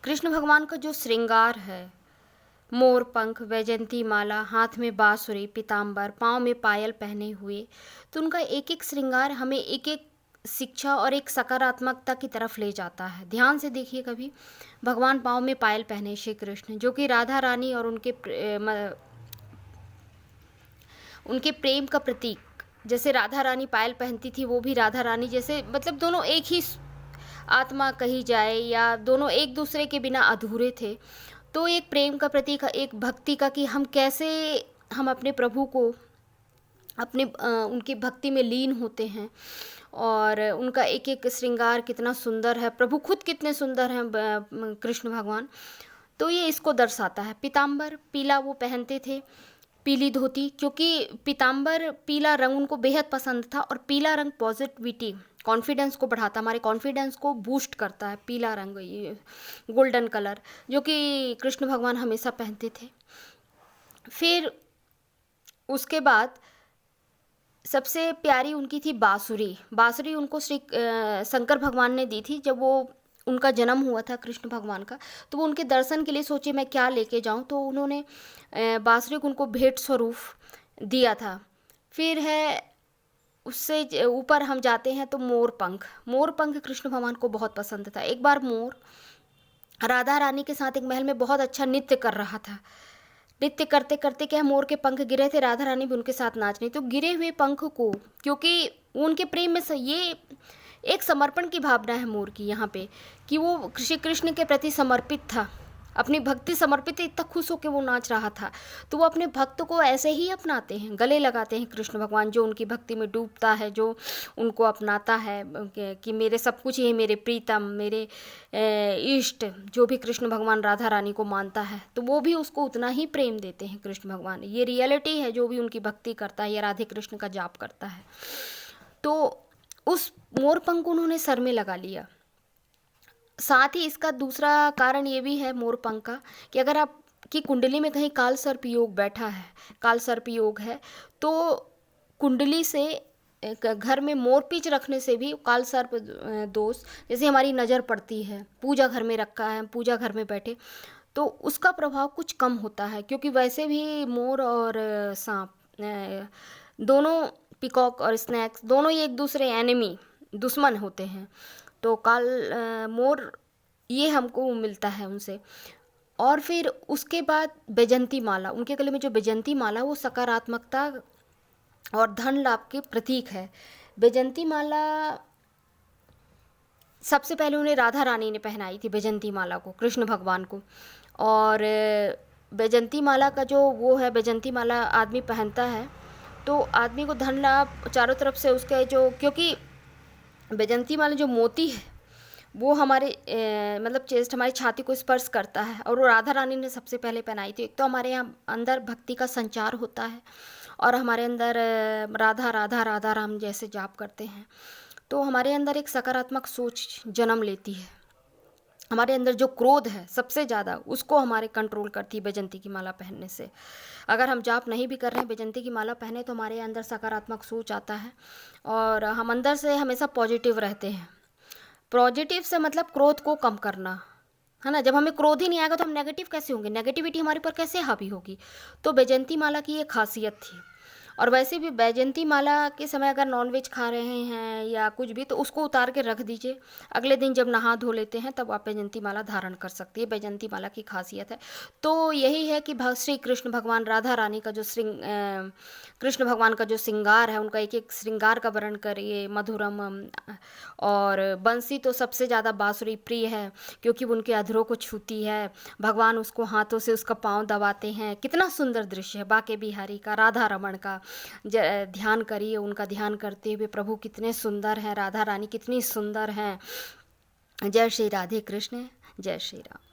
कृष्ण भगवान का जो श्रृंगार है, मोर पंख, वैजंती माला, हाथ में बांसुरी, पीताम्बर, पाँव में पायल पहने हुए, तो उनका एक एक श्रृंगार हमें एक एक शिक्षा और एक सकारात्मकता की तरफ ले जाता है। ध्यान से देखिए कभी, भगवान पाँव में पायल पहने श्री कृष्ण, जो कि राधा रानी और उनके प्रेम का प्रतीक। जैसे राधा रानी पायल पहनती थी, वो भी राधा रानी जैसे, मतलब दोनों एक ही आत्मा कही जाए, या दोनों एक दूसरे के बिना अधूरे थे। तो एक प्रेम का प्रतीक, एक भक्ति का, कि हम कैसे हम अपने प्रभु को अपने उनकी भक्ति में लीन होते हैं, और उनका एक एक श्रृंगार कितना सुंदर है, प्रभु खुद कितने सुंदर हैं कृष्ण भगवान। तो ये इसको दर्शाता है। पीताम्बर, पीला वो पहनते थे, पीली धोती, क्योंकि पीताम्बर पीला रंग उनको बेहद पसंद था, और पीला रंग पॉजिटिविटी, कॉन्फिडेंस को बढ़ाता, हमारे कॉन्फिडेंस को बूस्ट करता है पीला रंग, ये गोल्डन कलर, जो कि कृष्ण भगवान हमेशा पहनते थे। फिर उसके बाद सबसे प्यारी उनकी थी बांसुरी। बांसुरी उनको शंकर भगवान ने दी थी। जब वो उनका जन्म हुआ था कृष्ण भगवान का, तो वो उनके दर्शन के लिए सोचे मैं क्या लेके जाऊं, तो उन्होंने बांसुरी को उनको भेंट स्वरूप दिया था। फिर है उससे ऊपर हम जाते हैं तो मोर पंख। मोर पंख कृष्ण भगवान को बहुत पसंद था। एक बार मोर राधा रानी के साथ एक महल में बहुत अच्छा नृत्य कर रहा था। नृत्य करते करते क्या, मोर के पंख गिरे थे, राधा रानी भी उनके साथ नाच रही। तो गिरे हुए पंख को, क्योंकि उनके प्रेम में ये एक समर्पण की भावना है मोर की यहाँ पे, कि वो श्री कृष्ण के प्रति समर्पित था, अपनी भक्ति समर्पित, इतना खुश होकर वो नाच रहा था। तो वो अपने भक्त को ऐसे ही अपनाते हैं, गले लगाते हैं कृष्ण भगवान, जो उनकी भक्ति में डूबता है, जो उनको अपनाता है कि मेरे सब कुछ ही, मेरे प्रीतम, मेरे इष्ट, जो भी कृष्ण भगवान राधा रानी को मानता है, तो वो भी उसको उतना ही प्रेम देते हैं कृष्ण भगवान। ये रियलिटी है, जो भी उनकी भक्ति करता है या राधे कृष्ण का जाप करता है। तो उस मोरपंख को उन्होंने सर में लगा लिया। साथ ही इसका दूसरा कारण ये भी है मोरपंख का, कि अगर आपकी कुंडली में कहीं काल सर्प योग बैठा है, काल सर्प योग है, तो कुंडली से घर में मोर पींछ रखने से भी काल सर्प दोष, जैसे हमारी नज़र पड़ती है, पूजा घर में रखा है, पूजा घर में बैठे, तो उसका प्रभाव कुछ कम होता है। क्योंकि वैसे भी मोर और सांप दोनों, पिकॉक और स्नैक्स दोनों ही एक दूसरे एनिमी, दुश्मन होते हैं। तो मोर ये हमको मिलता है उनसे। और फिर उसके बाद बैजंती माला, उनके गले में जो बैजंती माला, वो सकारात्मकता और धन लाभ के प्रतीक है। बैजंती माला सबसे पहले उन्हें राधा रानी ने पहनाई थी, बैजंती माला को कृष्ण भगवान को। और बैजंती माला का जो वो है, बैजंती माला आदमी पहनता है तो आदमी को धन लाभ चारों तरफ से उसके जो, क्योंकि बैजंती माला जो मोती है वो हमारे मतलब चेस्ट, हमारी छाती को स्पर्श करता है, और वो राधा रानी ने सबसे पहले पहनाई थी। एक तो हमारे यहाँ अंदर भक्ति का संचार होता है, और हमारे अंदर राधा राधा राधा राम जैसे जाप करते हैं, तो हमारे अंदर एक सकारात्मक सोच जन्म लेती है। हमारे अंदर जो क्रोध है सबसे ज़्यादा, उसको हमारे कंट्रोल करती है बैजंती की माला पहनने से। अगर हम जाप नहीं भी कर रहे हैं, बैजंती की माला पहने, तो हमारे अंदर सकारात्मक सोच आता है, और हम अंदर से हमेशा पॉजिटिव रहते हैं। पॉजिटिव से मतलब क्रोध को कम करना, है ना। जब हमें क्रोध ही नहीं आएगा तो हम नेगेटिव कैसे होंगे, नेगेटिविटी हमारे पर कैसे हावी होगी। तो बैजंती माला की ये खासियत थी। और वैसे भी बैजंती माला के समय अगर नॉनवेज खा रहे हैं या कुछ भी, तो उसको उतार के रख दीजिए। अगले दिन जब नहा धो लेते हैं तब आप बैजंती माला धारण कर सकती है। बैजंती माला की खासियत है। तो यही है कि श्री कृष्ण भगवान राधा रानी का जो कृष्ण भगवान का जो श्रृंगार है, उनका एक एक श्रृंगार का वर्णन करिए। मधुरम और बंसी तो सबसे ज़्यादा बांसुरी प्रिय है, क्योंकि वो उनके अधरों को छूती है। भगवान उसको हाथों से उसका पाँव दबाते हैं। कितना सुंदर दृश्य है बाके बिहारी का, राधा रमण का। ध्यान करिए, उनका ध्यान करते हुए प्रभु कितने सुंदर हैं, राधा रानी कितनी सुंदर हैं। जय श्री राधे कृष्ण, जय श्री राम।